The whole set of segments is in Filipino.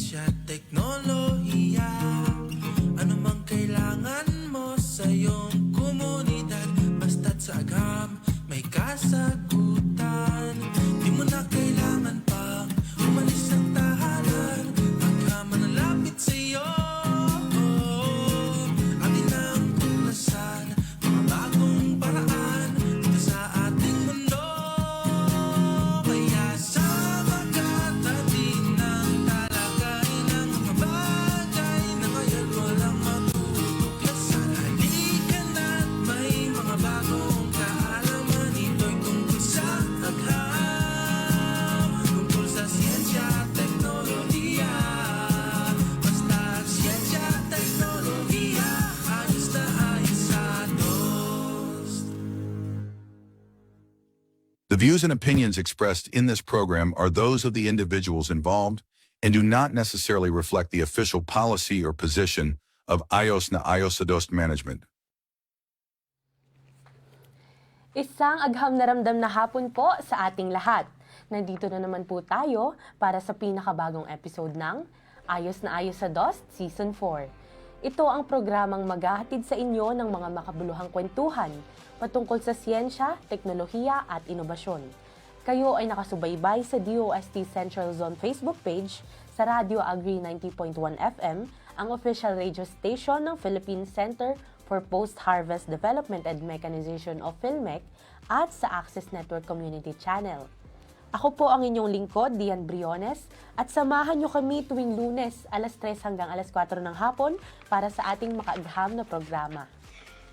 siyensya, teknolohiya. Ano mang kailangan mo sa iyong komunidad, basta't sa agham may kasagutan. Di mo na kailangan pang umalis ng tahanan, agham manalapit sa iyo. Atin ang tuklasan, mga bagong paraan dito sa ating mundo. Kaya sama ka natin ng talakay ng mga bagay na ngayon walang matutuklasan. Halika na't may mga bagong kaalaman, ito'y tungkol sa agham, tungkol sa siyensya, teknolohiya. Basta siyensya, teknolohiya, ayos na ayos sa DOST. The views and opinions expressed in this program are those of the individuals involved and do not necessarily reflect the official policy or position of IOS na IOS sa DOST Management. Isang agham na ramdam na hapon po sa ating lahat. Nandito na naman po tayo para sa pinakabagong episode ng Ayos na Ayos sa DOST Season 4. Ito ang programang maghahatid sa inyo ng mga makabuluhang kwentuhan patungkol sa siyensya, teknolohiya at inobasyon. Kayo ay nakasubaybay sa DOST Central Zone Facebook page, sa Radio Agri 90.1 FM, ang official radio station ng Philippine Center for Post-Harvest Development and Mechanization of PhilMec, at sa Access Network Community Channel. Ako po ang inyong lingkod, Dian Briones, at samahan nyo kami tuwing Lunes, alas 3 hanggang alas 4 ng hapon para sa ating makaagham na programa.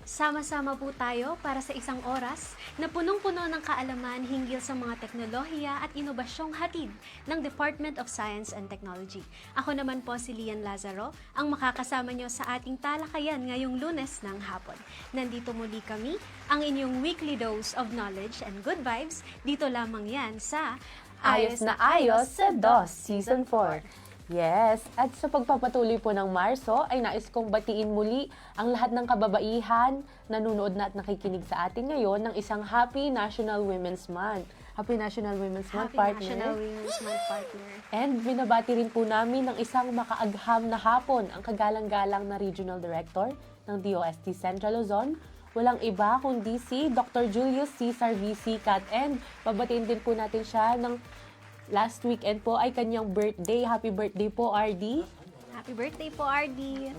Sama-sama po tayo para sa isang oras na punong-puno ng kaalaman hinggil sa mga teknolohiya at inobasyong hatid ng Department of Science and Technology. Ako naman po si Lian Lazaro, ang makakasama nyo sa ating talakayan ngayong Lunes ng hapon. Nandito muli kami, ang inyong weekly dose of knowledge and good vibes. Dito lamang yan sa Ayos na Ayos sa DOST Season 4. Yes, at sa pagpapatuloy po ng Marso ay nais kong batiin muli ang lahat ng kababaihan na nanonood na at nakikinig sa atin ngayon ng isang Happy National Women's Month. Happy National Women's Month, Happy partner. National Women's Month, partner. And binabati rin po namin ng isang makaagham na hapon ang kagalang-galang na Regional Director ng DOST Central Luzon. Walang iba kundi si Dr. Julius Cesar V. Cat. And babatiin din po natin siya ng last weekend po ay kanyang birthday. Happy birthday po, RD. Happy birthday po, RD.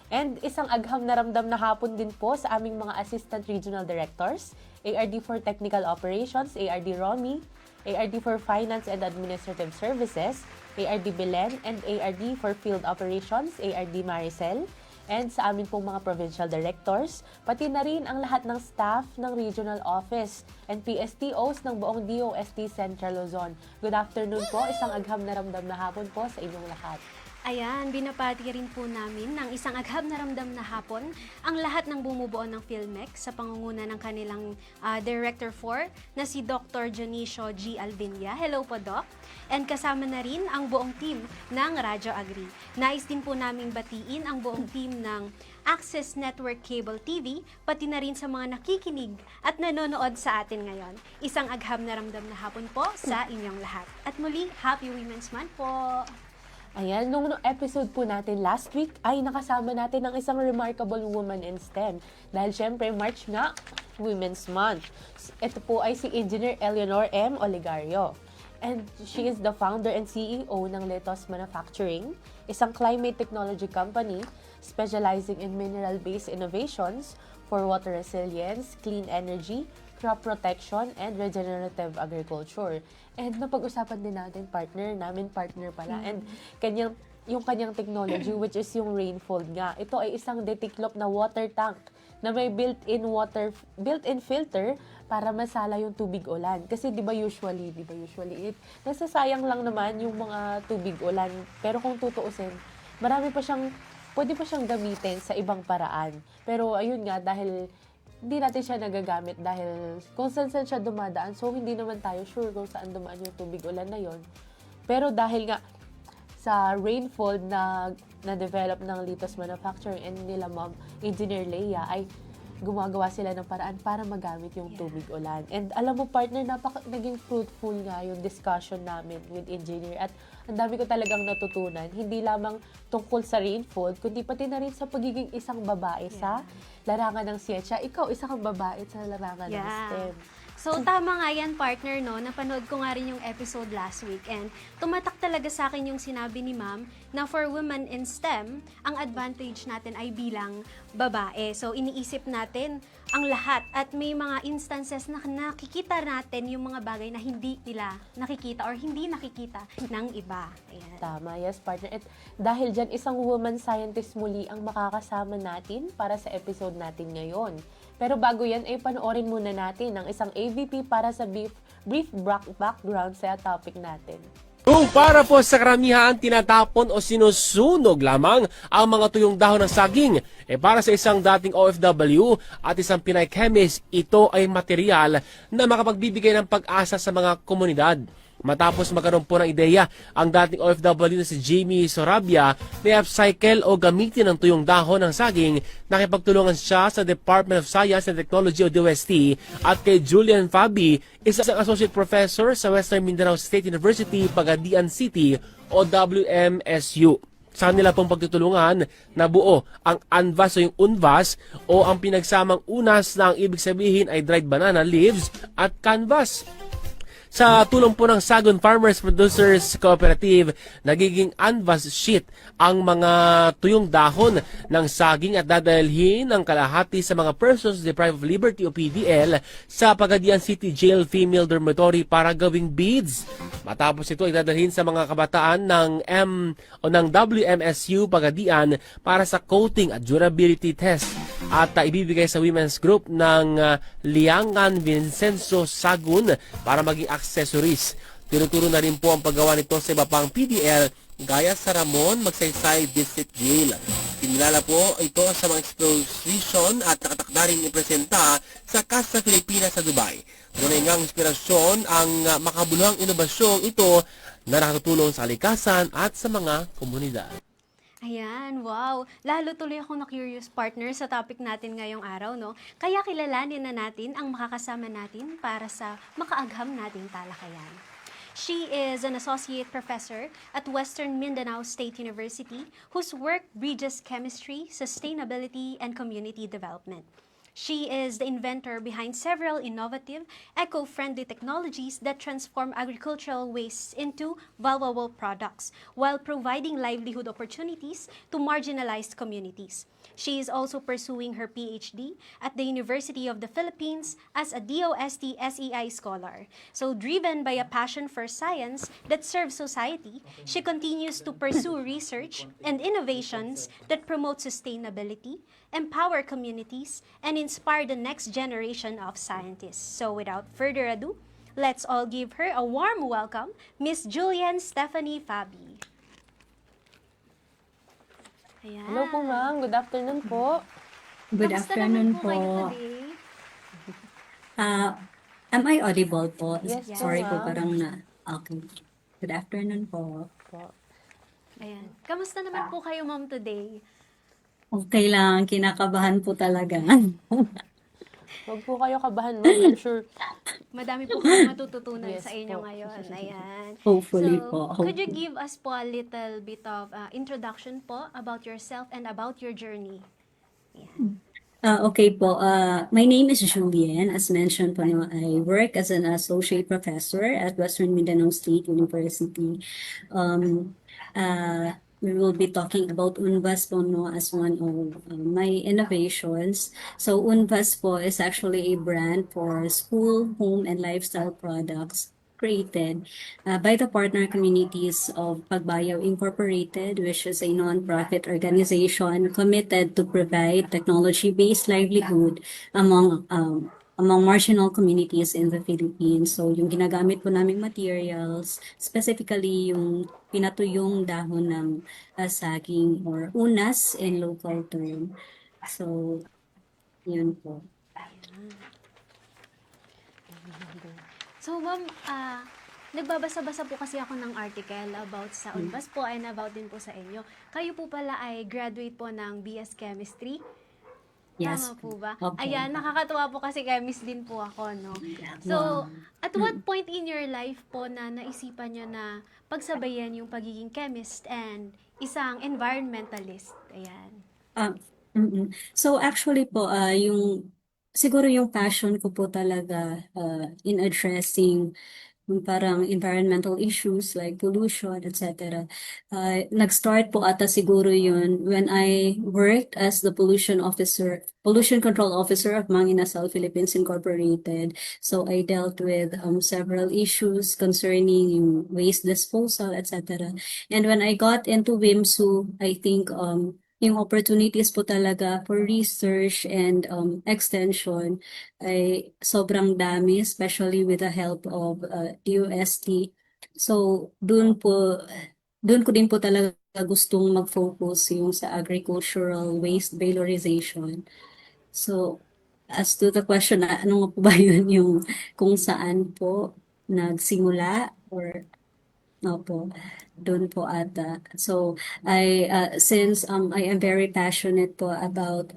And isang agham na ramdam na hapon din po sa aming mga Assistant Regional Directors, ARD for Technical Operations, ARD Romy, ARD for Finance and Administrative Services, ARD Belen, and ARD for Field Operations, ARD Maricel, and sa amin pong mga provincial directors, pati na rin ang lahat ng staff ng regional office and PSTOs ng buong DOST Central Luzon. Good afternoon po, isang agham na ramdam na hapon po sa inyong lahat. Ayan, binapati rin po namin ng isang agham na ramdam na hapon ang lahat ng bumubuo ng PhilMec sa pangunguna ng kanilang Director 4 na si Dr. Jonicio G. Alvinia. Hello po, Doc. And kasama na rin ang buong team ng Radyo Agri. Nais din po naming batiin ang buong team ng Access Network Cable TV, pati na rin sa mga nakikinig at nanonood sa atin ngayon. Isang agham na ramdam na hapon po sa inyong lahat. At muli, Happy Women's Month po! Ayan, nung episode po natin last week ay nakasama natin ang isang remarkable woman in STEM. Dahil syempre, March nga, Women's Month. Ito po ay si Engineer Eleanor M. Oligario. And she is the founder and CEO ng Letos Manufacturing, isang climate technology company specializing in mineral-based innovations for water resilience, clean energy, crop protection, and regenerative agriculture. And napag-usapan din natin, partner pala, and yung kanyang technology, which is yung Rainfold nga. Ito ay isang detiklop na water tank na may built-in filter para masala yung tubig ulan. Kasi di ba usually, nasasayang lang naman yung mga tubig ulan. Pero kung tutuusin, pwede pa siyang gamitin sa ibang paraan. Pero ayun nga, dahil hindi natin siya nagagamit dahil kung saan siya dumadaan, so hindi naman tayo sure kung saan dumaan yung tubig ulan na yon. Pero dahil nga sa Rainfold na develop ng Letos Manufacturing and nila Ma'am Engineer Leia ay gumagawa sila ng paraan para magamit yung tubig ulan. And alam mo partner, naging fruitful nga yung discussion namin with engineer at ang dami ko talagang natutunan. Hindi lamang tungkol sa rainfall, kundi pati na rin sa pagiging isang babae sa larangan ng siyensya. Ikaw, isa kang babae sa larangan ng STEM. So, tama nga yan, partner, no? Napanood ko nga rin yung episode last week and tumatak talaga sa akin yung sinabi ni ma'am na for women in STEM, ang advantage natin ay bilang babae. So, iniisip natin ang lahat at may mga instances na nakikita natin yung mga bagay na hindi nila nakikita or hindi nakikita ng iba. Ayan. Tama, yes partner. At dahil dyan, isang woman scientist muli ang makakasama natin para sa episode natin ngayon. Pero bago yan, ay panoorin muna natin ang isang AVP para sa brief background sa topic natin. Kung para po sa karamihan tinatapon o sinusunog lamang ang mga tuyong dahon ng saging, para sa isang dating OFW at isang Pinay chemist, ito ay material na makapagbibigay ng pag-asa sa mga komunidad. Matapos magkaroon po ng ideya ang dating OFW na si Jamie Sorabia na upcycle o gamitin ang tuyong dahon ng saging, nakipagtulungan siya sa Department of Science and Technology o DOST at kay Julian Fabi, isang associate professor sa Western Mindanao State University, Pagadian City o WMSU. Sa kanila pong pagtutulungan, nabuo ang UNVAS o yung UNVAS o ang pinagsamang unas na ang ibig sabihin ay dried banana leaves at canvas. Sa tulong po ng Sagon Farmers Producers Cooperative, nagiging UNVAS sheet ang mga tuyong dahon ng saging at dadalhin ng kalahati sa mga persons deprived of liberty o PDL sa Pagadian City Jail Female Dormitory para gawing beads. Matapos ito ay dadalhin sa mga kabataan ng WMSU Pagadian para sa coating at durability test at ibibigay sa women's group ng Liangan Vincenzo Sagun para maging accessories. Tinuturo na rin po ang paggawa nito sa iba pang PDL gaya sa Ramon Magsaysay District Jail. Kinilala po ito sa mga exposition at nakatakda rin ipresenta sa Casa Pilipinas sa Dubai. Tunay ngang inspirasyon ang makabuluhang inobasyong ito na nakatutulong sa kalikasan at sa mga komunidad. Ayan, wow. Lalo tuloy ako na-curious partner sa topic natin ngayong araw, no? Kaya kilalanin na natin ang makakasama natin para sa makaagham nating talakayan. She is an associate professor at Western Mindanao State University whose work bridges chemistry, sustainability, and community development. She is the inventor behind several innovative, eco-friendly technologies that transform agricultural wastes into valuable products while providing livelihood opportunities to marginalized communities. She is also pursuing her PhD at the University of the Philippines as a DOST SEI scholar. So driven by a passion for science that serves society, she continues to pursue research and innovations that promote sustainability, empower communities, and inspire the next generation of scientists. So without further ado, let's all give her a warm welcome, Miss Julian Stephanie Fabi. Ayan. Hello po ma'am, good afternoon po. Good Kamusta afternoon naman po. kayo today? Am I audible po? Yes, Sorry po, ma'am. parang na. Okay. Good afternoon po. Ayan. Kamusta naman po kayo, ma'am, today? Okay lang, kinakabahan po talaga. Huwag po kayo kabahan ma'am, I'm sure. Madami po kayong matututunan Yes sa inyo po. ngayon. Ayan. Hopefully So, po. could you give us po a little bit of introduction po about yourself and about your journey? Okay po. My name is Julian. As mentioned po, I work as an associate professor at Western Mindanao State University. We will be talking about UNVAS po as one of my innovations. So UNVAS po is actually a brand for school, home, and lifestyle products created by the partner communities of Pagbayaw Incorporated, which is a non-profit organization committed to provide technology-based livelihood among marginal communities in the Philippines. So yung ginagamit po naming materials, specifically yung pinatuyong dahon ng saging or unas in local term. So, yun po. So, ma'am, nagbabasa-basa po kasi ako ng article about sa UNVAS po and about din po sa inyo. Kayo po pala ay graduate po ng BS Chemistry. Yes. Tama po ba? Opo. Ayan, nakakatuwa po kasi chemist din po ako, no? So, Wow. at what point in your life po na naisipan nyo na pagsabayan yung pagiging chemist and isang environmentalist? Ayan. Ah, So actually po, siguro yung passion ko po talaga in addressing yung parang environmental issues like pollution, etc. Nag-start po ata siguro yun when I worked as the pollution control officer of Mang Inasal Philippines Incorporated. So I dealt with several issues concerning yung waste disposal, etc. And when I got into WIMSU, I think yung opportunities po talaga for research and extension ay sobrang dami, especially with the help of DOST. So, doon ko din po talaga gustong mag-focus yung sa agricultural waste valorization. So, as to the question, ano nga po ba yun yung kung saan po nagsimula or opo, doon po ata. So, since I am very passionate po about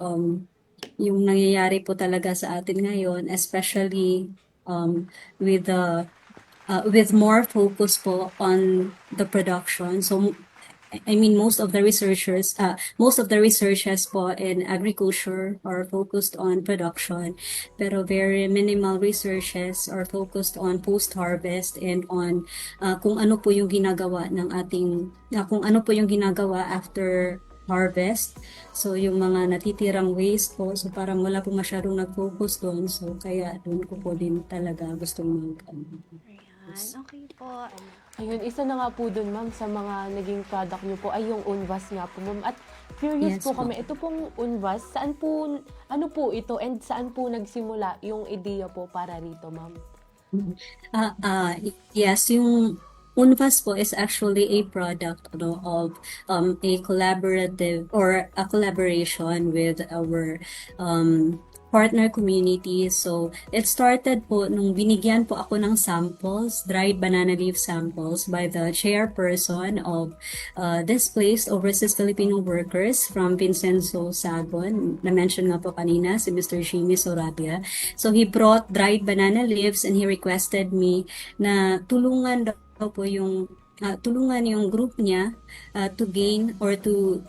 yung nangyayari po talaga sa atin ngayon, especially with more focus po on the production. So, I mean, most of the researchers po in agriculture are focused on production, pero very minimal researches are focused on post-harvest and on kung ano po yung ginagawa kung ano po yung ginagawa after harvest. So, yung mga natitirang waste po, so parang wala po masyadong nag-focus doon. So, kaya doon ko po din talaga gustong Ayan, okay po. Ayun, isa na nga po dun, ma'am, sa mga naging product nyo po ay yung Unvas nga po, ma'am. At curious Yes po po. kami, ito pong Unvas, ano po ito and saan po nagsimula yung ideya po para rito, ma'am? Yes, yung Unvas po is actually a product of a collaborative or a collaboration with our partner community. So, it started po nung binigyan po ako ng samples, dried banana leaf samples by the chairperson of Displaced Overseas Filipino Workers from Vincenzo Sagon. Na-mention nga po kanina si Mr. Jimmy Sorabia. So, he brought dried banana leaves and he requested me na tulungan po tulungan yung group niya to gain or to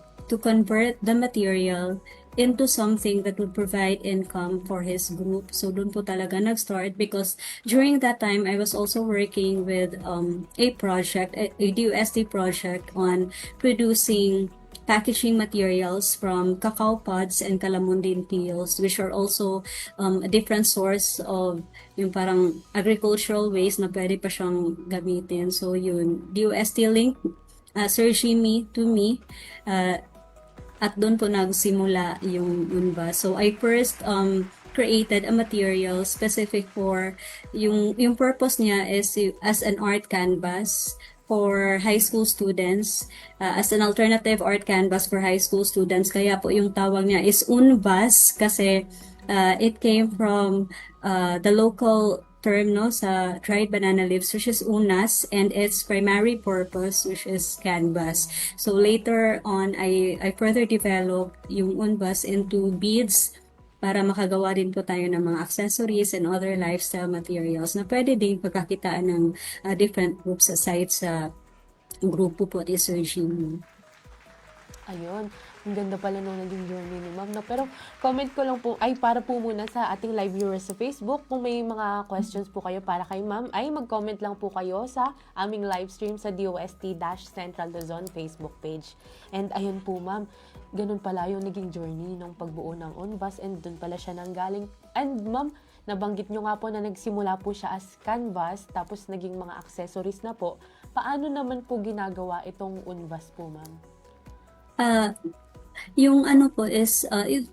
convert the material into something that would provide income for his group. So doon po talaga nag-start because during that time I was also working with a project, a DUST project on producing packaging materials from cacao pods and calamundin peels, which are also a different source of yung parang agricultural waste na pwede pa siyang gamitin. So yun, DUST link, Sir Jimmy to me, at doon po nagsimula yung Unva. So I first created a material specific for yung purpose niya is as an art canvas for high school students, as an alternative art canvas for high school students. Kaya po yung tawag niya is Unvas kasi it came from the local term sa dried banana leaves, which is unas, and its primary purpose, which is canvas. So later on, I further developed yung unvas into beads para makagawa din po tayo ng mga accessories and other lifestyle materials na pwede din pagkakitaan ng different groups aside sa grupo po ni Sir Jimmy. Ayun, ang ganda pala nung naging journey ni ma'am. No? Pero comment ko lang po, ay para po muna sa ating live viewers sa Facebook. Kung may mga questions po kayo para kay ma'am, ay mag-comment lang po kayo sa aming live stream sa DOST-Central Luzon Facebook page. And ayun po ma'am, ganun pala yung naging journey ng pagbuo ng Unvas and dun pala siya nanggaling. And ma'am, nabanggit nyo nga po na nagsimula po siya as canvas, tapos naging mga accessories na po. Paano naman po ginagawa itong Unvas po ma'am? Yung ano po is,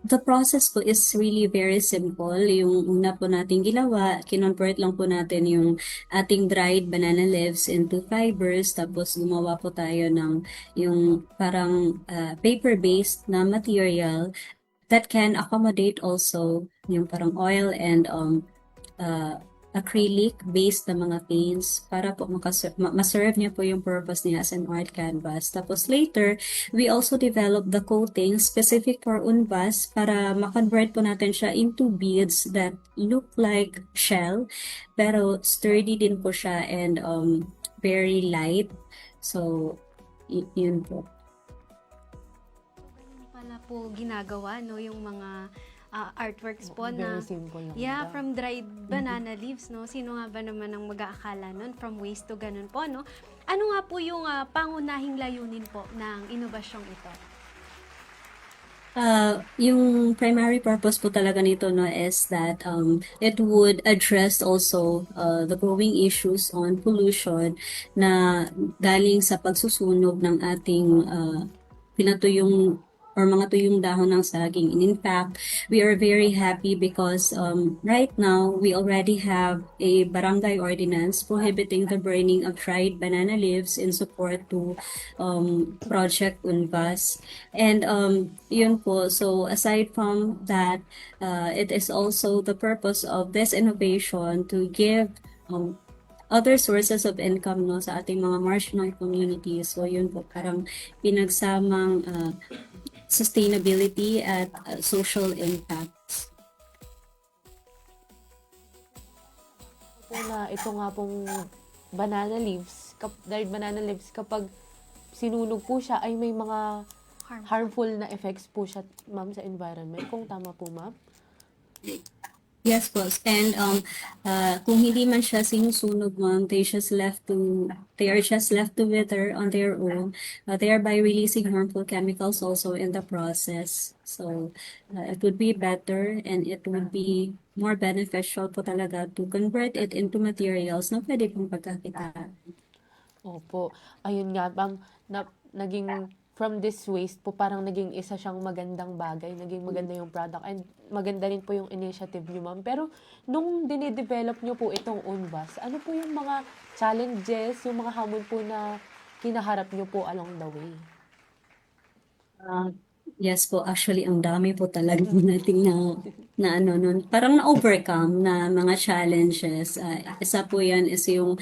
the process po is really very simple. Yung una po natin ginawa, kinonvert lang po natin yung ating dried banana leaves into fibers, tapos gumawa po tayo ng yung parang paper-based na material that can accommodate also yung parang oil and acrylic-based na mga paints para po maserve niya po yung purpose niya as an art canvas. Tapos later, we also developed the coating specific for Unbas para ma-convert po natin siya into beads that look like shell, pero sturdy din po siya and very light. So, yun po. Ganun pala po ginagawa, no, yung mga artworks po Very na simple lang. yeah, daw. from dried banana leaves, no? Sino nga ba naman ang mag-aakala nun from waste to ganun po, no? Ano nga po yung pangunahing layunin po ng inobasyong ito? Yung primary purpose po talaga nito no is that it would address also the growing issues on pollution na galing sa pagsusunog ng ating pinatuyong or mga tuyong dahon ng saging. And in fact, we are very happy because right now we already have a barangay ordinance prohibiting the burning of dried banana leaves in support to Project Unvas. And yun po, so aside from that, it is also the purpose of this innovation to give other sources of income no sa ating mga marginal communities. So yun po, parang pinagsamang sustainability at social impacts. Po na ito nga pong banana leaves, dried banana leaves, kapag sinunog po siya ay may mga harmful na effects po siya, ma'am, sa environment. Kung tama po, ma'am? Yes po. And kung hindi man siya sinusunog, ma'am, they are just left to wither on their own, thereby releasing harmful chemicals also in the process. So it would be better and it would be more beneficial po talaga to convert it into materials na pwede pong pagkakitaan. Opo. Ayun nga, ma'am, naging from this waste po, parang naging isa siyang magandang bagay, naging maganda yung product, and maganda rin po yung initiative niyo, ma'am. Pero, nung dinidevelop niyo po itong Unbas, ano po yung mga challenges, yung mga hamon po na kinaharap niyo po along the way? Yes po, actually, ang dami po talaga nating na ano nun, parang na-overcome na mga challenges. Isa po yan is yung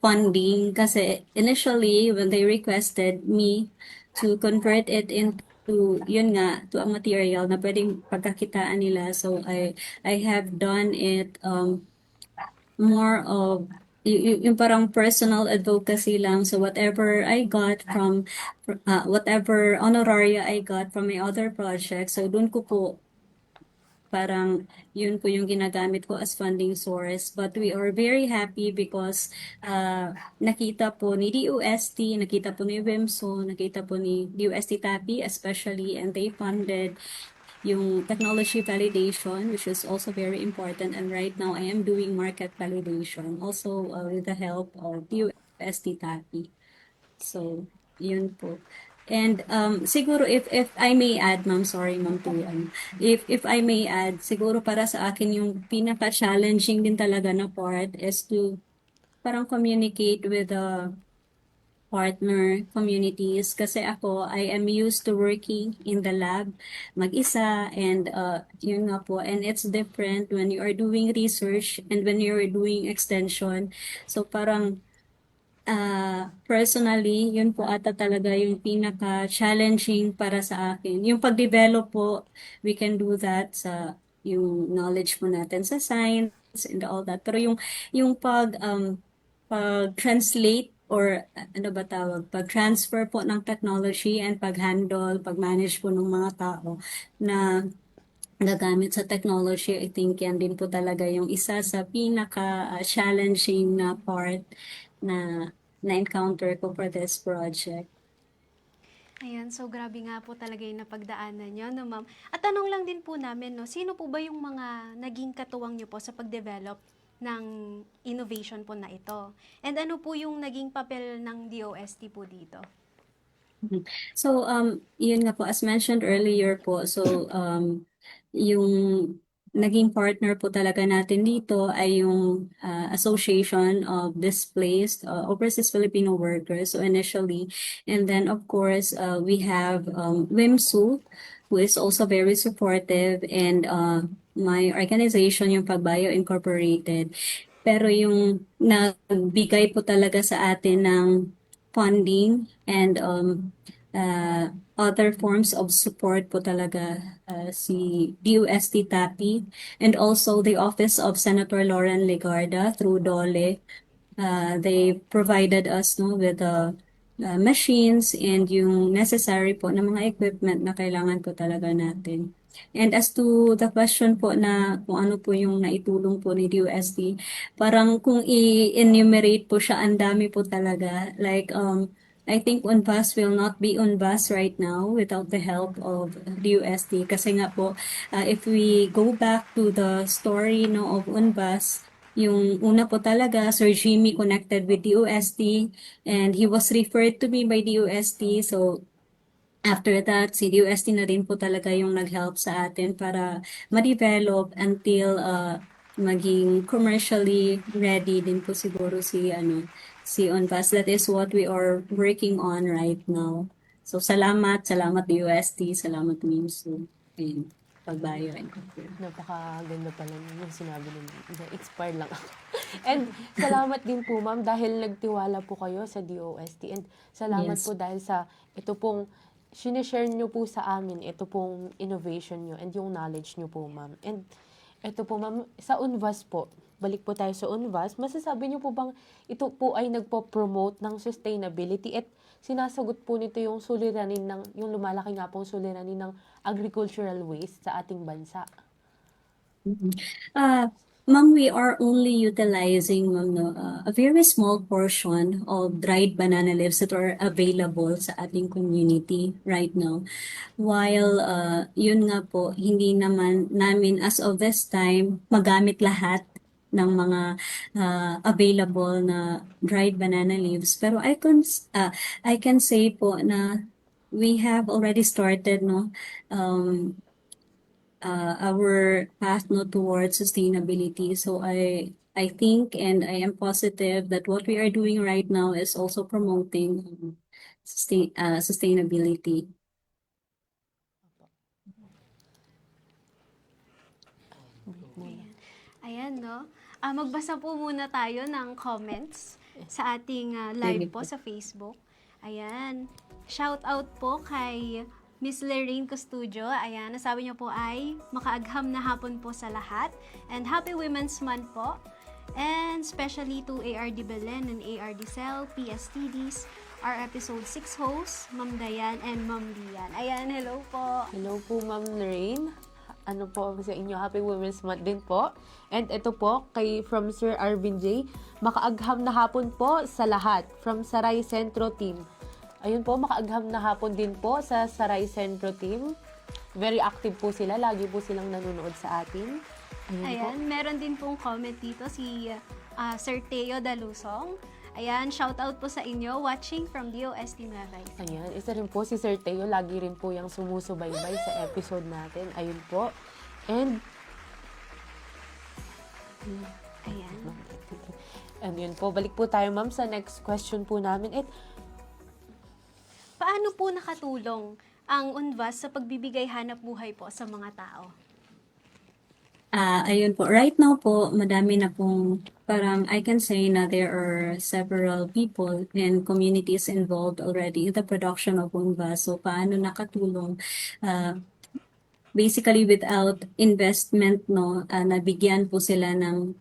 funding kasi initially when they requested me to convert it into yun nga to a material na pwedeng pagkakitaan nila, so I have done it more of yung parang personal advocacy lang. So whatever I got from whatever honoraria I got from my other projects, so dun ko po parang yun po yung ginagamit ko as funding source. But we are very happy because nakita po ni DOST, nakita po ni WIMSO, nakita po ni DOST TAPI especially, and they funded yung technology validation, which is also very important. And right now, I am doing market validation, also with the help of DOST TAPI. So, yun po. And siguro if I may add, ma'am, sorry ma'am to if I may add, siguro para sa akin yung pinaka-challenging din talaga na part is to parang communicate with the partner communities kasi ako I am used to working in the lab mag-isa, and yun nga po, and it's different when you are doing research and when you are doing extension. So parang personally, yun po ata talaga yung pinaka-challenging para sa akin. Yung pag-develop po, we can do that sa yung knowledge po natin sa science and all that. Pero yung pag-translate or ano ba tawag, pag-transfer po ng technology and pag-handle, pag-manage po ng mga tao na nagamit sa technology, I think yan din po talaga yung isa sa pinaka-challenging na part na na-encounter ko for this project. Ayan, so grabe nga po talaga yung napagdaanan nyo, no, ma'am? At tanong lang din po namin, no, sino po ba yung mga naging katuwang nyo po sa pag-develop ng innovation po na ito? And ano po yung naging papel ng DOST po dito? So, yun nga po, as mentioned earlier po, so, yung naging partner po talaga natin dito ay yung Association of Displaced Overseas Filipino Workers, so initially. And then, of course, we have WIMSU, who is also very supportive, and my organization, yung Pagbayo Incorporated. pero yung nagbigay po talaga sa atin ng funding and other forms of support po talaga si DUST TAPI and also the Office of Senator Lauren Legarda through DOLE. They provided us no with the machines and yung necessary po na mga equipment na kailangan po talaga natin. And as to the question po na kung ano po yung naitulong po ni DUST, parang kung i-enumerate po siya, ang dami po talaga. Like, I think UNVAS will not be UNVAS right now without the help of DUST. Kasi nga po, if we go back to the story no, of UNVAS, yung una po talaga, Sir Jimmy connected with DUST and he was referred to me by DUST. So, after that, si DUST na rin po talaga yung nag-help sa atin para ma-develop until maging commercially ready din po siguro si ONVAS. That is what we are working on right now. So, salamat DUST, salamat Mimsu, and Pagbayo and Kapir. Napakaganda pala yung sinabi ninyo. Expired lang ako. And salamat din po, ma'am, dahil nagtiwala po kayo sa DOST. And salamat Yes. po dahil sa ito pong sinishare nyo po sa amin, ito pong innovation nyo and yung knowledge nyo po, ma'am. And ito po, ma'am, sa UNVAS po, balik po tayo sa UNVAS, masasabi nyo po bang ito po ay nagpo-promote ng sustainability at sinasagot po nito yung suliranin ng, yung lumalaki nga pong suliranin ng agricultural waste sa ating bansa? Ma'am, we are only utilizing a very small portion of dried banana leaves that are available sa ating community right now. While yun nga po, hindi naman namin as of this time magamit lahat ng mga available na dried banana leaves. Pero I can say po na we have already started our path no towards sustainability. So I think and I am positive that what we are doing right now is also promoting sustainability. Ayan, no? Magbasa po muna tayo ng comments sa ating live Sige po po. sa Facebook. Ayan. Shout out po kay Miss Lorraine Custudio. Ayan, nasabi niyo po ay makaagham na hapon po sa lahat. And Happy Women's Month po. And especially to ARD Belen and ARD Cell, PSTDs, our episode 6 hosts, Ma'am Dayan and Ma'am Lian. Ayan, hello po. Hello po, Ma'am Lorraine. Ano po sa inyo? Happy Women's Month din po. And ito po, from Sir Arvin J. Makaagham na hapon po sa lahat from Saray Centro Team. Ayun po, makaagham na hapon din po sa Saray Centro Team. Very active po sila. Lagi po silang nanonood sa atin. Ayun po. Ayan, meron din pong comment dito si Sir Teo Dalusong. Ayan, shout out po sa inyo watching from DOST Nueva Ecija. Ayan, isa rin po si Sir Teo. Lagi rin po yung sumusubaybay sa episode natin. Ayun po. And Ayan. and yun po, balik po tayo, ma'am, sa next question po namin. Paano po nakatulong ang UNVAS sa pagbibigay hanap buhay po sa mga tao? Ayun po. Right now po, madami na pong, parang I can say na there are several people and communities involved already in the production of UNVAS. So, paano nakatulong? Basically, without investment, nabigyan po sila ng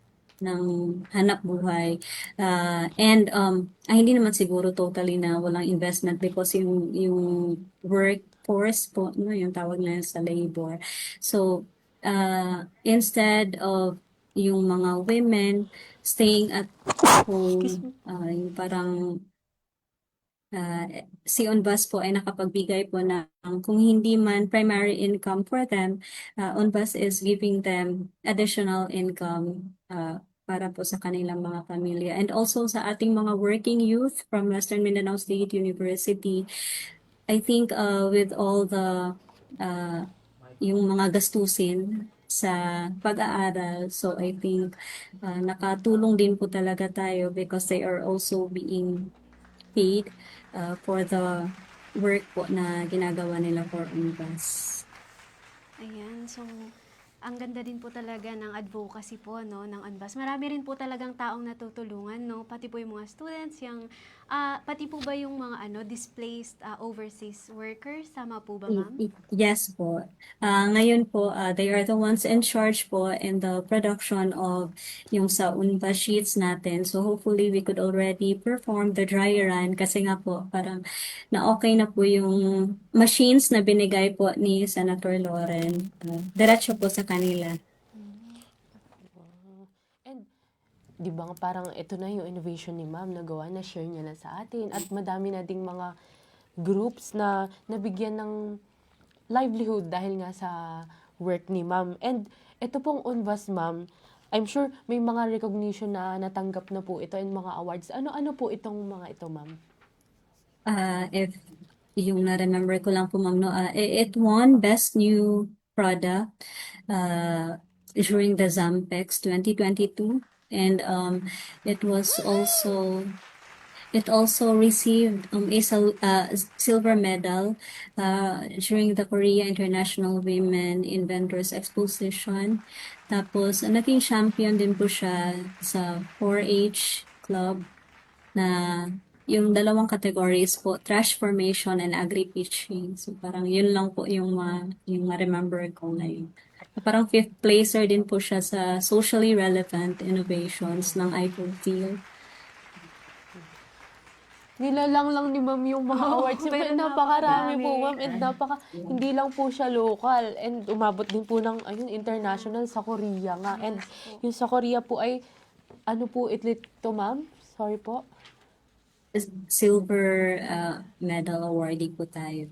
hanap buhay. And hindi naman siguro totally na walang investment because yung workforce po, yung tawag na sa labor. So, instead of yung mga women staying at home, yung parang si UNVAS po ay nakapagbigay po ng kung hindi man primary income for them, UNVAS is giving them additional income para po sa kanilang mga pamilya. And also sa ating mga working youth from Western Mindanao State University, I think with all the yung mga gastusin sa pag-aaral, so I think nakatulong din po talaga tayo because they are also being paid for the work po na ginagawa nila for UNVAS. Ayan, so Ang ganda din po talaga ng advocacy po, no, ng UNBUS. Marami rin po talagang taong natutulungan, no, pati po yung mga students, yung, pati po ba yung mga displaced overseas workers, tama po ba, ma'am? Yes po. Ngayon po, they are the ones in charge po in the production of yung sa UNBA sheets natin. So hopefully we could already perform the dry run kasi nga po parang na okay na po yung machines na binigay po ni Senator Lauren. Diretso po sa kanila. And di ba nga parang ito na yung innovation ni ma'am nagawa na share niya na sa atin at madami na ding mga groups na nabigyan ng livelihood dahil nga sa work ni ma'am. And ito pong UNBUS, ma'am, I'm sure may mga recognition na natanggap na po ito and mga awards. Ano-ano po itong mga ito, ma'am? If yung na-remember ko lang po, ma'am, no, it won Best New Product during the Zampex 2022. And it also received silver medal during the Korea International Women Inventors Exposition. Tapos, naging champion din po siya sa 4-H club na yung dalawang categories po, trash formation and agri-pitching. So parang yun lang po yung ma-remember ko ngayon. Parang 5th placer din po siya sa socially relevant innovations ng IPO field. Nilalang lang ni ma'am yung mga awards. pero Napakarami po, napakarami. ma'am. And hindi lang po siya local. And umabot din po ng international sa Korea nga. And yung sa Korea po ay, ano po ito, ma'am? Sorry po. Silver medal awardee po tayo.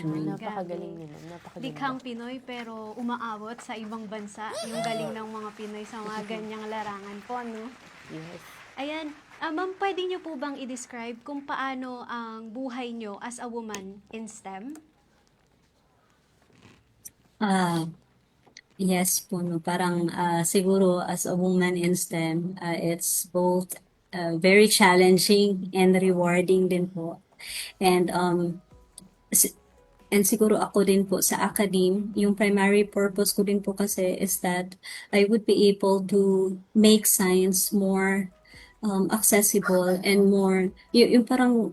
Napakagaling ni ma'am. Napakagaling. Likhang Pinoy pero umaabot sa ibang bansa. Yung galing ng mga Pinoy sa mga ganyang larangan po, no? Yes. Ayan. Ma'am, pwede niyo po bang i-describe kung paano ang buhay niyo as a woman in STEM? Yes po, no. Parang siguro as a woman in STEM, it's both very challenging and rewarding din po. And and siguro ako din po sa academe, yung primary purpose ko din po kasi is that I would be able to make science more accessible and more, yung parang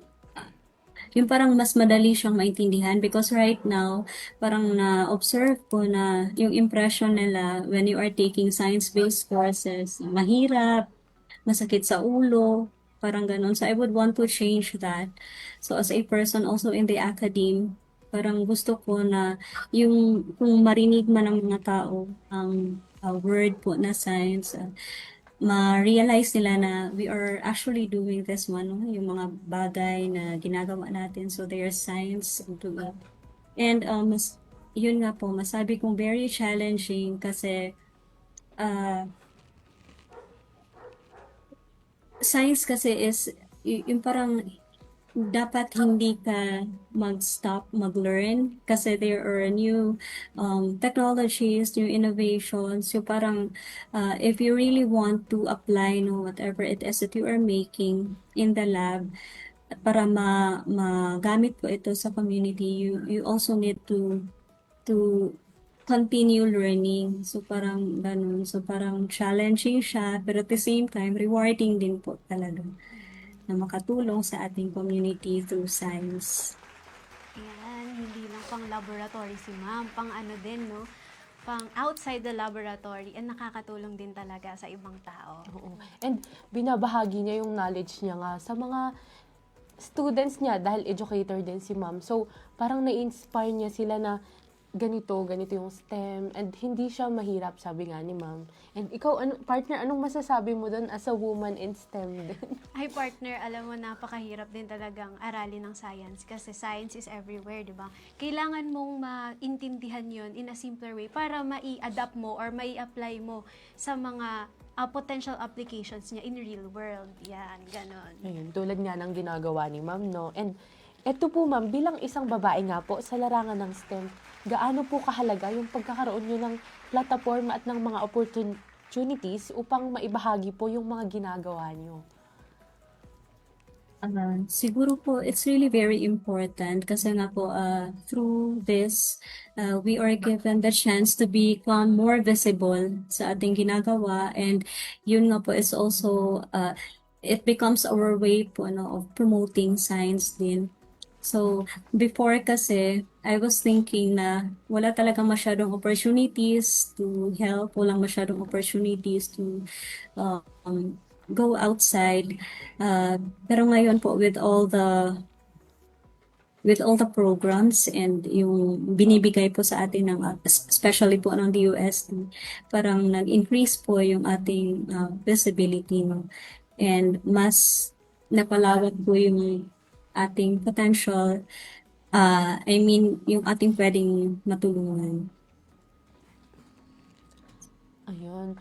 mas madali siyang maintindihan because right now, parang na-observe ko na yung impression nila when you are taking science-based courses, mahirap, masakit sa ulo, parang ganun. So I would want to change that. So as a person also in the academe, parang gusto ko na yung kung marinig man ng mga tao ang word po na science, ma-realize nila na we are actually doing this one, no? Yung mga bagay na ginagawa natin. So there's science into it. And yun nga po, masabi kong very challenging kasi science kasi is yung parang dapat hindi ka mag-stop, mag-learn kasi there are new technologies, new innovations. So parang if you really want to apply whatever it is that you are making in the lab, para magamit po ito sa community, you also need to continue learning. So parang ganun. So parang challenging siya, pero at the same time, rewarding din po talaga na makatulong sa ating community through science. Ayan, hindi lang pang laboratory si ma'am, pang ano din, no? Pang outside the laboratory, and nakakatulong din talaga sa ibang tao. Oo. And binabahagi niya yung knowledge niya nga sa mga students niya dahil educator din si ma'am. So, parang na-inspire niya sila na ganito yung STEM and hindi siya mahirap, sabi nga ni ma'am. And ikaw, partner, anong masasabi mo doon as a woman in STEM din? Ay, partner, alam mo, napakahirap din talagang aralin ng science kasi science is everywhere, di ba? Kailangan mong maintindihan yon in a simpler way para mai-adapt mo or mai-apply mo sa mga potential applications niya in real world. Yan, ganon. Ayun, tulad nga ng ginagawa ni ma'am, no? And eto po ma'am, bilang isang babae nga po sa larangan ng STEM, gaano po kahalaga yung pagkakaroon nyo ng plataforma at ng mga opportunities upang maibahagi po yung mga ginagawa nyo? Siguro po, it's really very important kasi nga po, through this, we are given the chance to become more visible sa ating ginagawa, and yun nga po is also, it becomes our way po, of promoting science din. So, before kasi, I was thinking na wala talaga masyadong opportunities to help, walang masyadong opportunities to go outside. Pero ngayon po with all the programs and yung binibigay po sa atin ng especially po ng DOST, parang nag-increase po yung ating visibility, no? And mas napalawak po yung ating potential, I mean yung ating pwedeng matulungan. Ayun.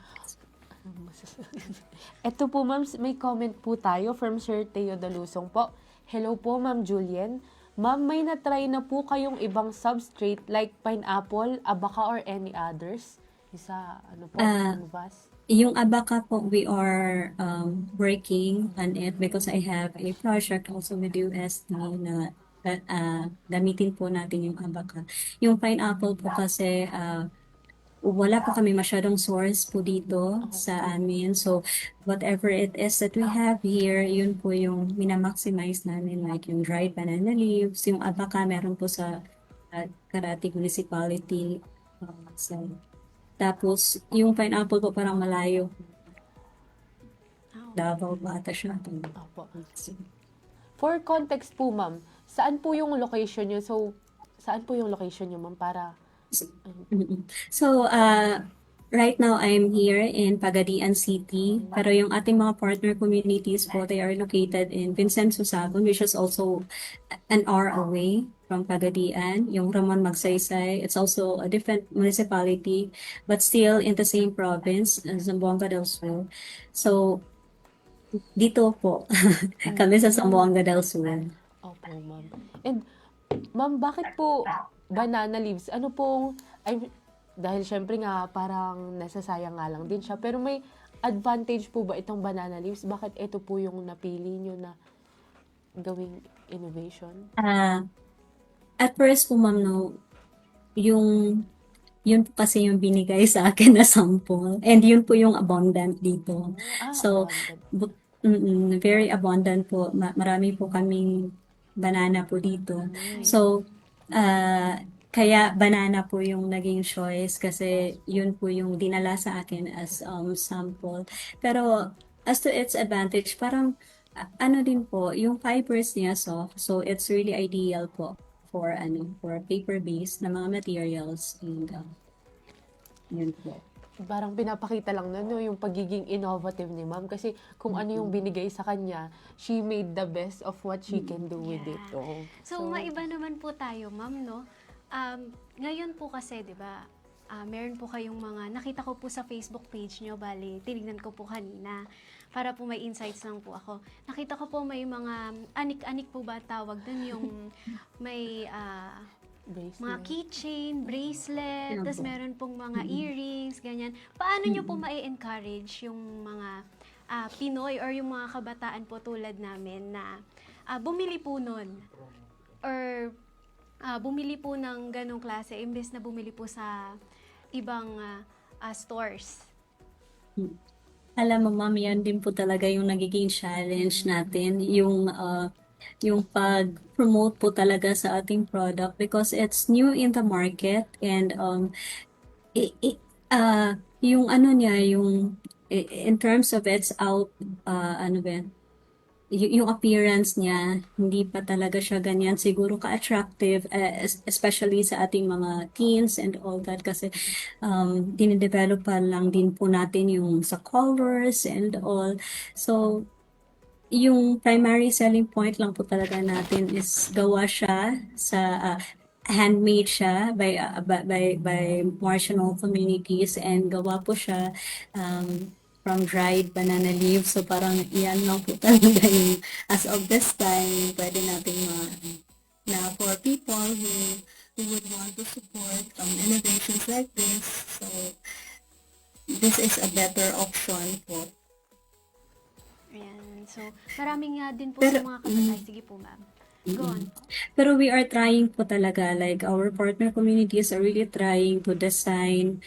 Ito po, ma'am, may comment po tayo from Sir Teo Dalusong po. Hello po, Ma'am Julien. Ma'am, may na-try na po kayong ibang substrate like pineapple, abaca, or any others? Isa, ano po, canvas? Yung Abaca po, we are working on it because I have a project also with UST na gamitin po natin yung Abaca. Yung pineapple po kasi wala po kami masyadong source po dito sa amin. So, whatever it is that we have here, yun po yung minamaximize namin, like yung dried banana leaves, yung Abaca meron po sa Karatig Municipality. Tapos, yung pineapple po parang malayo. Davao ba ata siya? Opo. For context po, ma'am, saan po yung location nyo? So, saan po yung location nyo, ma'am, para... So, right now I'm here in Pagadian City, pero yung ating mga partner communities po, they are located in Vincenzo Sabon, which is also an hour away from Pagadian. Yung Ramon Magsaysay, it's also a different municipality, but still in the same province, Zamboanga del Sur. So, dito po, kami sa Zamboanga del Sur. Opo, ma'am. And, ma'am, bakit po banana leaves? Ano pong, dahil syempre nga parang nasasayang nga lang din siya, pero may advantage po ba itong banana leaves? Bakit ito po yung napili nyo na gawing innovation? At first po, ma'am, no, yun po kasi yung binigay sa akin na sample. And yun po yung abundant dito. So, very abundant po. Marami po kaming banana po dito. So, kaya banana po yung naging choice kasi yun po yung dinala sa akin as sample. Pero as to its advantage, parang ano din po, yung fibers niya soft. So, it's really ideal po for paper-based na mga materials, and yun po. Parang pinapakita lang nun, no, yung pagiging innovative ni ma'am. Kasi kung ano yung binigay sa kanya, she made the best of what she can do with it. Oh. So, maiba naman po tayo, ma'am, no? Ngayon po kasi, di ba, meron po kayong mga, nakita ko po sa Facebook page nyo, bali, tinignan ko po kanina, para po may insights lang po ako. Nakita ko po may mga, anik-anik po ba tawag dun, yung may, mga keychain, bracelet, tas meron pong mga earrings, ganyan. Paano nyo po ma-encourage yung mga Pinoy or yung mga kabataan po tulad namin na bumili po nun? Or bumili po ng ganong klase imbes na bumili po sa ibang stores? Alam mo, ma'am, yan din po talaga yung nagiging challenge natin, yung pag-promote po talaga sa ating product because it's new in the market, and yung ano niya, yung in terms of its yung appearance niya, hindi pa talaga siya ganyan siguro ka-attractive, especially sa ating mga teens and all that, kasi dinidevelop pa lang din po natin yung sa colors and all. So, yung primary selling point lang po talaga natin is gawa siya sa handmade siya by marginal communities, and gawa po siya from dried banana leaves. So parang iyan lang po talaga yung as of this time pwede natin na for people who would want to support innovations like this. So this is a better option po. Ayan. So, maraming nga din po Pero, sa mga kapatay. Sige po, ma'am. Go on po. Pero we are trying po talaga, like our partner communities are really trying to design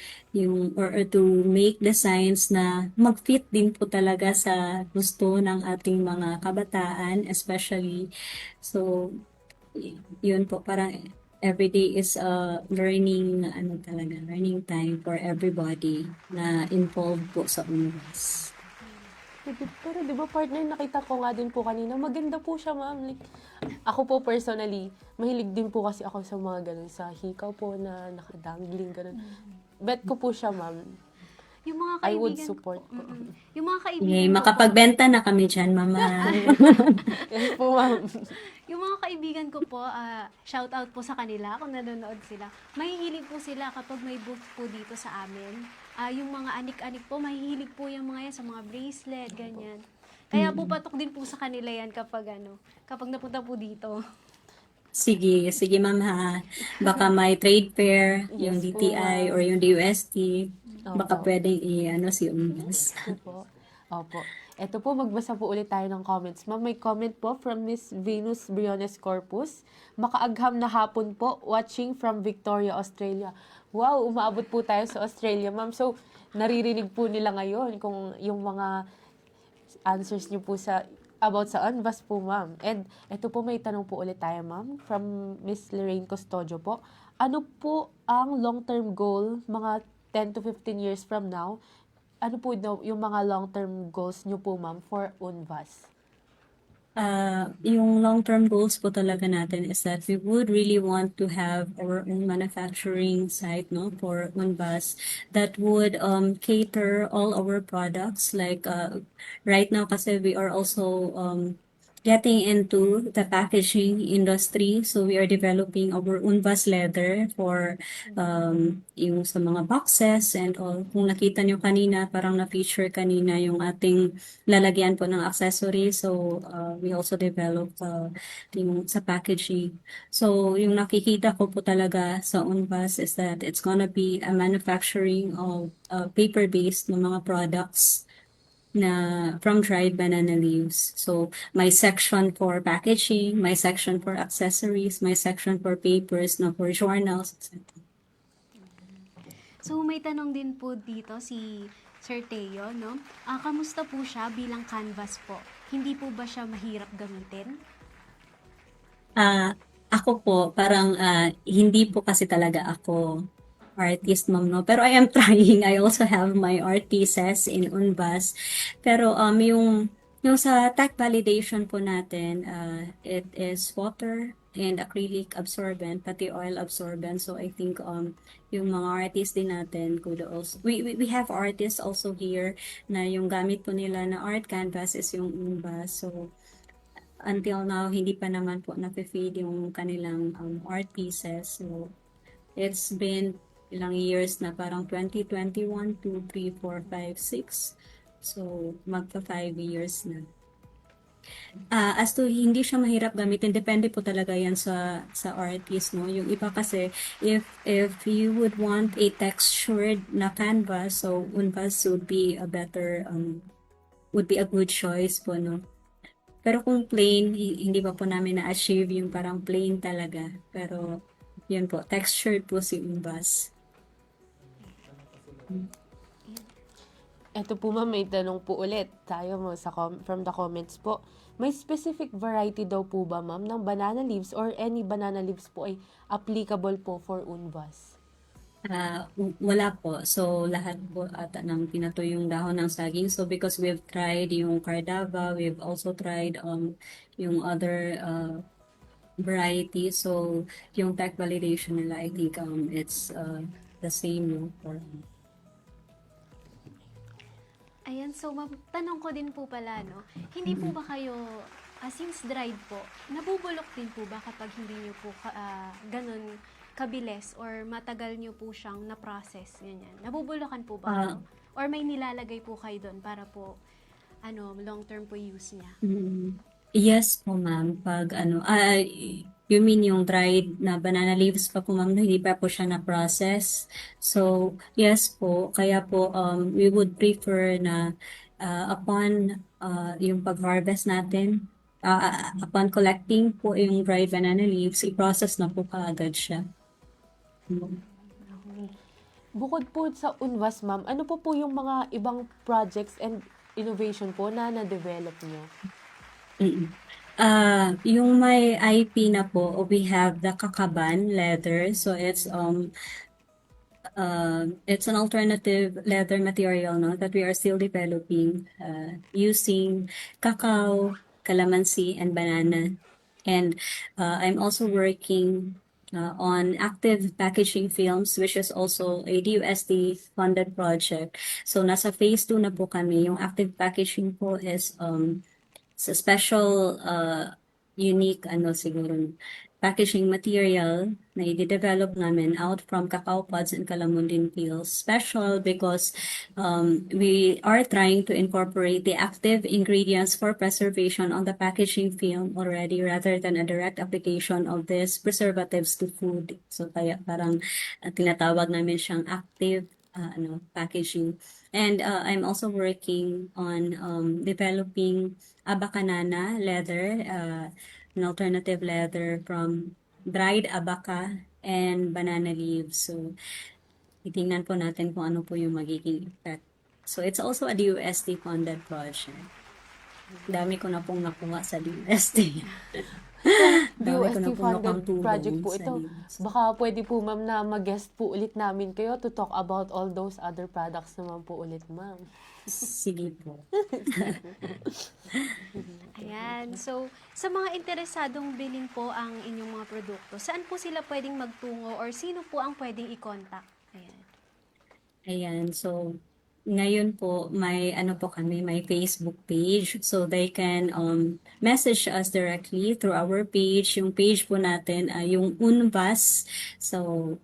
or to make designs na mag-fit din po talaga sa gusto ng ating mga kabataan, especially. So, yun po, parang everyday is a learning time for everybody na involved po sa UNIVAS. Pero di ba partner, nakita ko nga din po kanina, maganda po siya ma'am. Like, ako po personally, mahilig din po kasi ako sa mga ganun, sa hikaw po na nakadangling, ganun. Bet ko po siya ma'am. Yung mga I would kaibigan support ko, po. yung mga kaibigan Yay, ko po, makapagbenta na kami dyan, mama. Yes po ma'am. yung mga kaibigan ko po, shout out po sa kanila kung nanonood sila. Mahihilig po sila kapag may booth po dito sa amin. Yung mga anik-anik po, mahihilig po yung mga yan sa mga bracelet, ganyan. Kaya po patok din po sa kanila yan kapag napunta po dito. Sige, sige ma'am ha. Baka may trade fair, yung Yes po, DTI ma'am. or yung DUST. Baka Opo. pwedeng si UNVAS. Opo. Opo. Ito po, magbasa po ulit tayo ng comments. Ma'am, may comment po from Miss Venus Briones Corpus. Makaagham na hapon po, watching from Victoria, Australia. Wow, umaabot po tayo sa Australia, ma'am. So, naririnig po nila ngayon kung yung mga answers niyo po about sa UNVAS po, ma'am. And ito po, may tanong po ulit tayo, ma'am, from Miss Lorraine Custodio po. Ano po ang long-term goal, mga 10 to 15 years from now? Ano po yung mga long-term goals niyo po, ma'am, for UNVAS? Yung long-term goals po talaga natin is that we would really want to have our own manufacturing site, no, for UNVAS that would cater all our products. Like right now, kasi we are also getting into the packaging industry. So we are developing our UNVAS leather for yung sa mga boxes and all. Kung nakita nyo kanina, parang na-feature kanina yung ating lalagyan po ng accessory. So we also develop yung sa packaging. So yung nakikita ko po talaga sa UNVAS is that it's gonna be a manufacturing of paper-based na mga products na from dried banana leaves. So, may section for packaging, may section for accessories, may section for papers, na for journals, etc. So, may tanong din po dito si Sir Teo, no? Kamusta po siya bilang canvas po? Hindi po ba siya mahirap gamitin? Ako po, parang hindi po kasi talaga ako artist, ma'am, no? Pero I am trying. I also have my art thesis in UNVAS. Pero yung sa tech validation po natin, it is water and acrylic absorbent, pati oil absorbent. So I think yung mga artists din natin could also, we have artists also here na yung gamit po nila na art canvas is yung UNVAS. So until now, hindi pa naman po na-feed yung kanilang art pieces. So, it's been ilang years na, parang 2021, 2, 3, 4, 5, 6. So, magpa 5 years na. As to hindi siya mahirap gamitin, depende po talaga yan sa artist, no? Yung iba kasi, if you would want a textured na canvas, so UNVAS would be a better, would be a good choice po, no? Pero kung plain, hindi pa po namin na-achieve yung parang plain talaga. Pero, yun po, textured po si UNVAS. Ito po ma'am, may tanong po ulit tayo mo from the comments po. May specific variety daw po ba ma'am ng banana leaves or any banana leaves po ay applicable po for UNVAS? Wala po. So, lahat po ata ng pinatuyong dahon ng saging. So, because we've tried yung Cardava, we've also tried yung other variety. So, yung tech validation nila, I think it's the same, no? Ayan, so tanong ko din po pala, no? Hindi po ba kayo, since dried po, nabubulok din po ba kapag hindi nyo po ganun kabilis or matagal nyo po siyang na-process, ganyan? Nabubulokan po ba kayo? Or may nilalagay po kayo doon para po, long-term po use niya? Yes po, ma'am. Pag you mean yung dried na banana leaves pa po, ma'am, hindi pa po siya na-process. So, yes po. Kaya po, we would prefer na upon yung pag-harvest natin, upon collecting po yung dried banana leaves, i-process na po kaagad siya. Bukod po sa UNVAS, ma'am, ano po yung mga ibang projects and innovation po na na-develop niyo? Yung may IP na po, we have the kakaban leather. So it's an alternative leather material, no, that we are still developing using cacao, calamansi, and banana. And I'm also working on active packaging films, which is also a DUSD funded project. So nasa phase 2 na po kami. Yung active packaging po is sa special unique siguro packaging material na i-develop namin out from cacao pods and calamundin peels. Special because we are trying to incorporate the active ingredients for preservation on the packaging film already rather than a direct application of these preservatives to food. So kaya parang tinatawag namin siyang active packaging. And I'm also working on developing abacanana leather, an alternative leather from dried abaca and banana leaves. So, titingnan po natin kung ano po yung magiging effect. So, it's also a DUSD funded project. Dami ko na pong nakuha sa DUSD. Dami ko na DUSD pong funded nakatulong project po sa ito. DUSD. Baka pwede po, ma'am, na mag-guest po ulit namin kayo to talk about all those other products naman po ulit, ma'am. Sige po. Ayan. So, sa mga interesadong bilhin po ang inyong mga produkto, saan po sila pwedeng magtungo or sino po ang pwedeng i-contact? Ayan. Ayan, so ngayon po may may Facebook page, so they can message us directly through our page. Yung page po natin ay yung UNVAS. So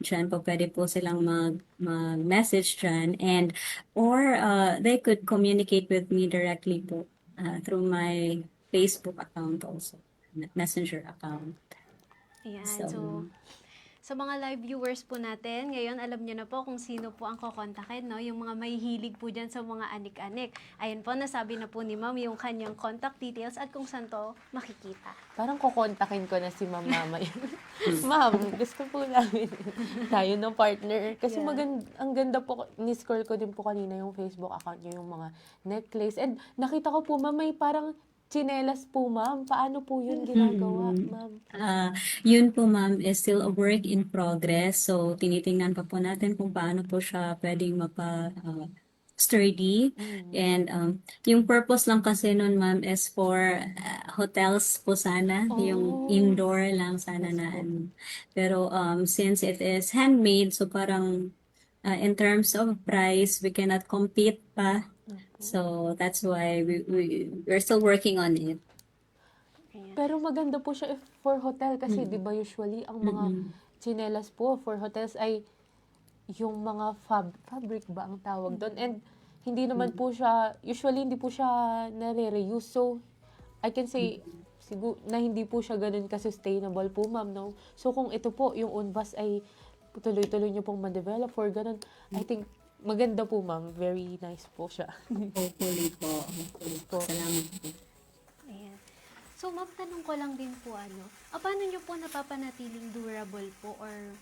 dyan po pwede po silang mag-message dyan, and or they could communicate with me directly po through my Facebook account also, messenger account. Ayan. So, So, sa mga live viewers po natin, ngayon alam niyo na po kung sino po ang kokontakin, no? Yung mga may hilig po dyan sa mga anik-anik. Ayun po, nasabi na po ni ma'am yung kanyang contact details at kung saan to makikita. Parang kukontakin ko na si ma'am mamaya. Ma'am, gusto po namin tayo ng partner. Kasi ang ganda po, ni-scroll ko din po kanina yung Facebook account niyo, yung mga necklace. And nakita ko po, ma'am, may parang tsinelas po, ma'am. Paano po yun ginagawa, ma'am? Yun po, ma'am, is still a work in progress. So, tinitingnan pa po natin kung paano po siya pwedeng sturdy. And yung purpose lang kasi nun, ma'am, is for hotels po sana. Yung indoor lang sana na. Pero since it is handmade, so parang in terms of price, we cannot compete pa. So, that's why we're still working on it. Pero maganda po siya for hotel kasi 'di ba usually ang mga tsinelas po for hotels ay yung mga fabric ba ang tawag doon, and hindi naman po siya usually hindi po siya nare-reuse, so I can say siguro na hindi po siya ganun ka-sustainable po, ma'am, no? So kung ito po yung UNVAS ay tuloy-tuloy niyo pong ma-develop for ganun, I think maganda po, ma'am, very nice po siya. Hopefully po. Salamat po. Ayan. So, ma'am, tanong ko lang din po, paano nyo po napapanatiling durable po or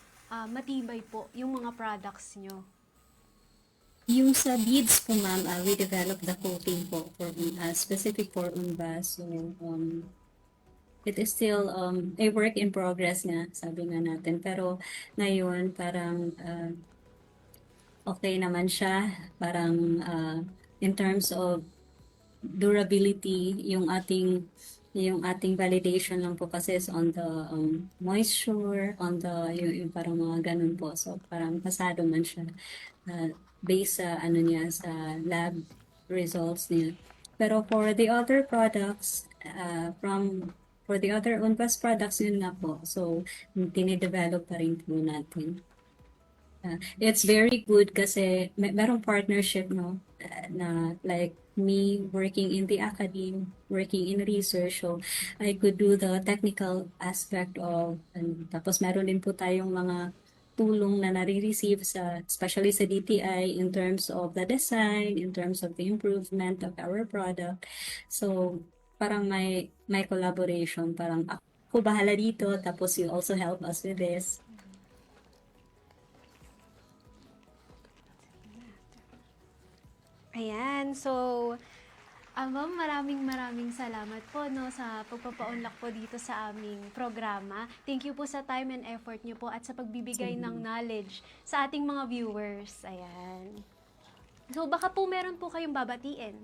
matibay po yung mga products nyo? Yung sa beads po, ma'am, we developed the coating po for specific for UNVAS. So, it is still a work in progress nga, sabi nga natin. Pero ngayon, parang okay naman siya. Parang in terms of durability, yung ating validation lang po kasi is on the moisture, on the yung parang mga ganun po. So parang pasado man siya based sa sa lab results niya. Pero for the other products for the other UNVAS products, yun nga po. So tinidevelop pa rin po natin. It's very good kasi merong partnership, no, na like me working in the academy, working in research, so I could do the technical aspect of, tapos meron din po tayong mga tulong na nare-receive especially sa DTI in terms of the design, in terms of the improvement of our product. So, parang may collaboration, parang ako bahala dito, tapos you also help us with this. Ayan, so, ma'am, maraming salamat po no, sa pagpapaunlak po dito sa aming programa. Thank you po sa time and effort niyo po at sa pagbibigay ng knowledge sa ating mga viewers. Ayan. So, baka po meron po kayong babatiin.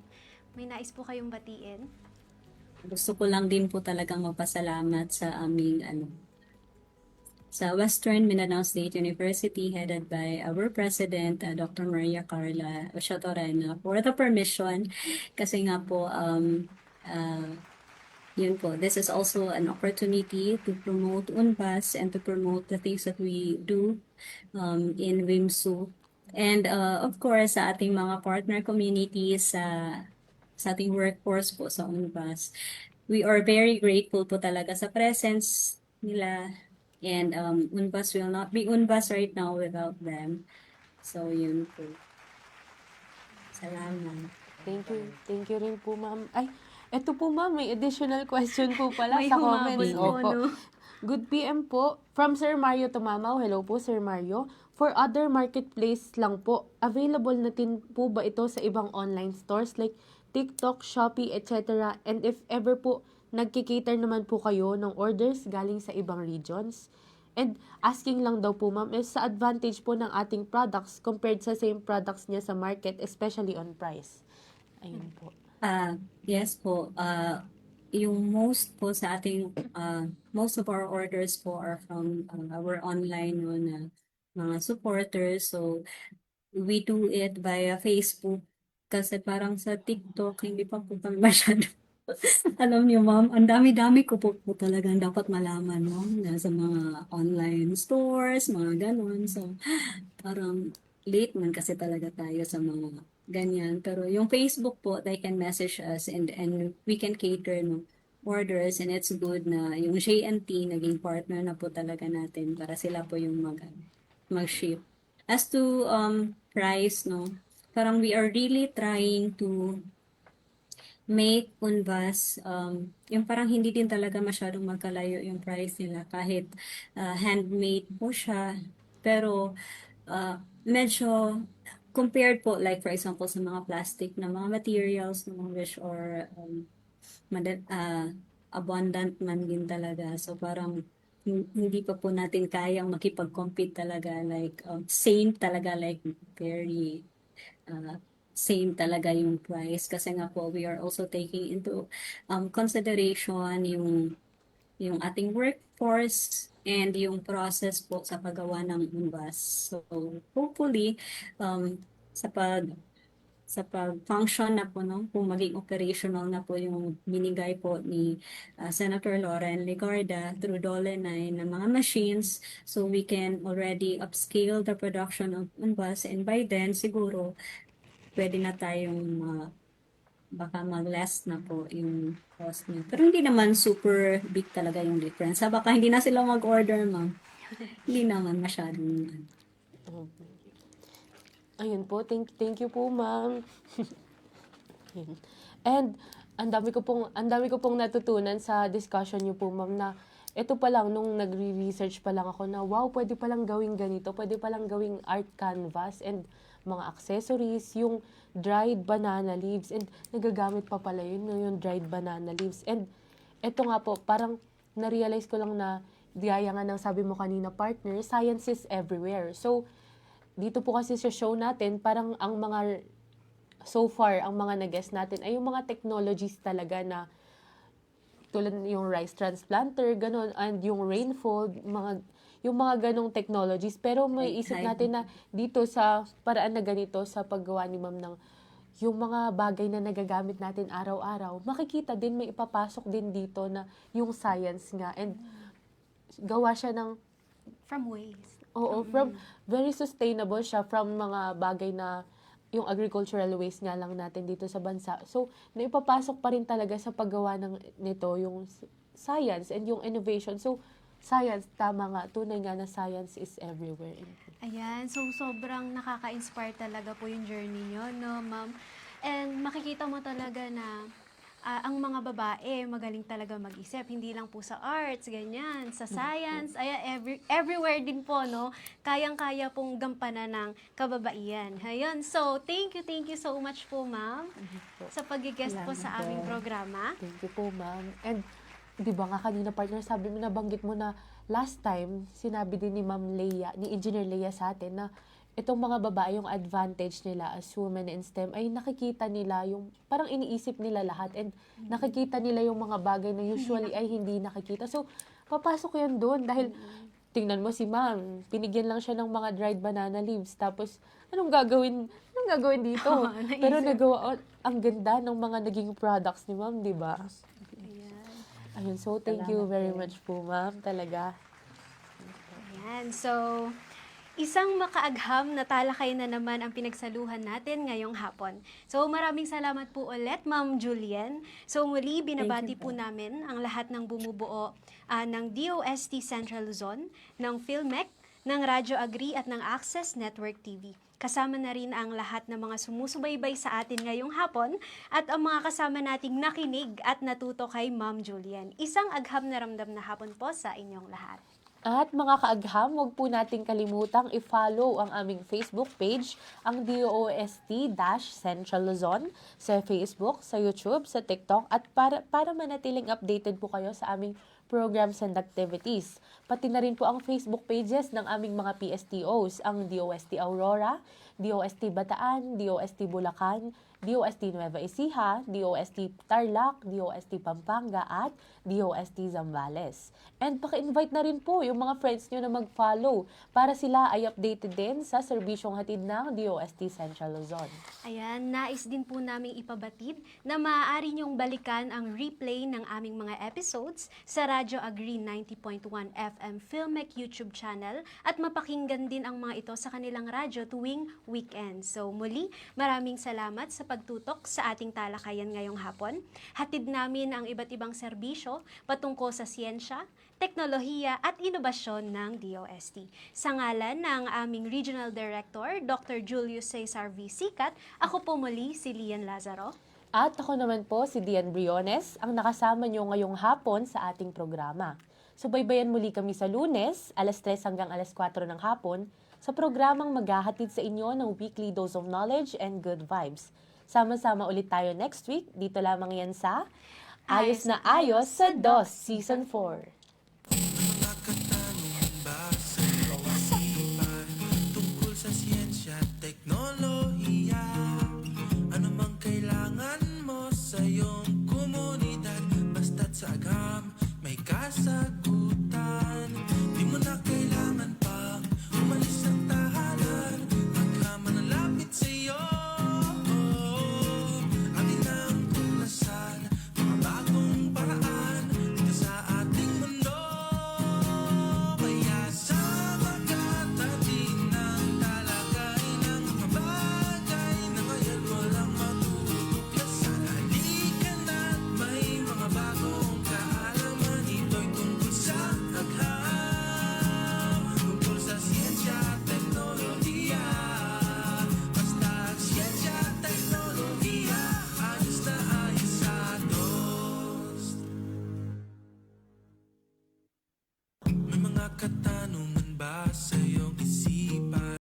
May nais po kayong batiin? Gusto ko lang din po talagang magpasalamat sa aming sa Western Mindanao State University headed by our president, Dr. Maria Carla Ochatorena, for the permission kasi nga po yun po, this is also an opportunity to promote UNBAS and to promote the things that we do in WIMSU. And of course, sa ating mga partner communities, sa ating workforce po sa UNBAS, we are very grateful po talaga sa presence nila. And UNBAS will not be UNBAS right now without them. So yun po. Salamat. Thank you rin po, ma'am. Ay, eto po, ma'am, may additional question po pala May sa humabol comments. po, Opo. no? Good PM po. From Sir Mario Tumamaw. Hello po, Sir Mario. For other marketplace lang po, available na din po ba ito sa ibang online stores like TikTok, Shopee, etc.? And if ever po, nagkikater naman po kayo ng orders galing sa ibang regions? And asking lang daw po, ma'am, is sa advantage po ng ating products compared sa same products niya sa market, especially on price. Ayun po. Yes po. Yung most po sa ating, most of our orders po are from our online mga supporters. So, we do it via Facebook. Kasi parang sa TikTok, hindi pa po kami masyado. Alam niyo, ma'am, ang dami-dami ko po talagang dapat malaman, no? Sa mga online stores, mga ganon. So, parang late man kasi talaga tayo sa mga ganyan. Pero yung Facebook po, they can message us and we can cater no, orders and it's good na yung J&T naging partner na po talaga natin para sila po yung mag-ship. As to price, no, parang we are really trying to make UNBAS, yung parang hindi din talaga masyadong magkalayo yung price nila kahit handmade po siya. Pero medyo compared po like for example sa mga plastic na mga materials na mga which or abundant man din talaga. So parang hindi pa po natin kayang makipag-compete talaga like same talaga like very same talaga yung price kasi nga po we are also taking into consideration yung ating workforce and yung process po sa paggawa ng UNBAS. So hopefully sa pag-function na po, no, kung maging operational na po yung binigay po ni Senator Lauren Legarda through DOLE 9 na mga machines, so we can already upscale the production of UNBAS and by then siguro pwede na tayong baka mag-less na po yung cost niya. Pero hindi naman super big talaga yung difference. Baka hindi na sila mag-order, ma'am. Hindi naman masyadong. Ayun po, thank you po, ma'am. And ang dami ko pong natutunan sa discussion niyo po, ma'am, na ito pa lang nung nagre-research pa lang ako na wow, pwede pa lang gawing ganito, pwede pa lang gawing art canvas and mga accessories, yung dried banana leaves and nagagamit pa pala yun, yung dried banana leaves. And ito nga po, parang na-realize ko lang na gaya nga ng sabi mo kanina, partner, science is everywhere. So, dito po kasi sa show natin, parang ang mga, so far, ang mga nag-guest natin ay yung mga technologies talaga na tulad yung rice transplanter, ganon, and yung rainfall, yung mga ganong technologies. Pero may isip natin na dito sa paraan na ganito, sa paggawa ni ma'am ng yung mga bagay na nagagamit natin araw-araw, makikita din, may ipapasok din dito na yung science nga. And gawa siya ng From waste. Oo, from very sustainable siya from mga bagay na yung agricultural waste nga lang natin dito sa bansa. So, naipapasok pa rin talaga sa paggawa nito yung science and yung innovation. So, science, tama nga, tunay nga na science is everywhere. Ayan, so sobrang nakaka-inspire talaga po yung journey nyo, no, ma'am? And makikita mo talaga na ang mga babae magaling talaga mag-isip, hindi lang po sa arts, ganyan, sa science, everywhere din po, no? Kayang-kaya pong gampanan ng kababaihan. Ayun, so thank you so much po, ma'am, sa pag-guest po Salamat sa aming po. programa. Thank you po, ma'am. And, di ba nga kanina partner, sabi mo, nabanggit mo na last time, sinabi din ni Ma'am Leia, ni Engineer Leia sa atin na itong mga babae, yung advantage nila as women in STEM ay nakikita nila yung, parang iniisip nila lahat and nakikita nila yung mga bagay na usually ay hindi nakikita. So, papasok yan doon dahil tingnan mo si ma'am, pinigyan lang siya ng mga dried banana leaves. Tapos, anong gagawin dito? naisip. Pero nagawa, ang ganda ng mga naging products ni ma'am, di ba? Ayan. Ayun, so thank you very much po ma'am, talaga. Ayan, so isang makaagham na talakay na naman ang pinagsaluhan natin ngayong hapon. So maraming salamat po ulit, Ma'am Julian. So muli, binabati po namin ang lahat ng bumubuo ng DOST Central Luzon, ng PhilMec, ng Radyo Agri at ng Access Network TV. Kasama na rin ang lahat ng mga sumusubaybay sa atin ngayong hapon at ang mga kasama nating nakinig at natuto kay Ma'am Julian. Isang agham na ramdam na hapon po sa inyong lahat. At mga kaagham, huwag po nating kalimutang i-follow ang aming Facebook page, ang DOST-Central Luzon, sa Facebook, sa YouTube, sa TikTok, at para manatiling updated po kayo sa aming programs and activities. Pati na rin po ang Facebook pages ng aming mga PSTOs, ang DOST Aurora, DOST Bataan, DOST Bulacan, DOST Nueva Ecija, DOST Tarlac, DOST Pampanga, at DOST Zambales. And paki-invite na rin po yung mga friends nyo na mag-follow para sila ay updated din sa serbisyong hatid ng DOST Central Luzon. Ayan, nais din po naming ipabatid na maaari niyong balikan ang replay ng aming mga episodes sa Radyo Agri 90.1 FM PhilMec YouTube channel at mapakinggan din ang mga ito sa kanilang radyo tuwing weekend. So muli, maraming salamat sa pagtutok sa ating talakayan ngayong hapon. Hatid namin ang iba't ibang serbisyo patungkol sa siyensya, teknolohiya at inobasyon ng DOST. Sa ngalan ng aming Regional Director, Dr. Julius Cesar V. Sicat, ako po muli si Lian Lazaro. At ako naman po si Dian Briones, ang nakasama nyo ngayong hapon sa ating programa. Subaybayan muli kami sa Lunes, alas 3 hanggang alas 4 ng hapon, sa programang maghahatid sa inyo ng weekly dose of knowledge and good vibes. Sama-sama ulit tayo next week, dito lamang yan sa Ayos na Ayos sa DOS Season 4. Mga katanungan ba sa iyong isipan tungkol sa siyensya at teknolohiya? Ano mang kailangan mo sa iyong komunidad, basta't sa agham may kasagutan. Di mo na kailangan pang umalis ng tahanan, agham ang lapit sa iyo. Atin ang tuklasan, mga bagong paraan dito sa ating mundo. Kaya sa magkatabi ng talakay ng mga bagay na ngayon walang matutuklasan. Halika na't may mga bagong kaalaman. Ito'y tungkol sa agham, tungkol sa siyensya at teknolohiya. Basta siyensya at teknolohiya, ayos na ayos sa DOST. May mga kata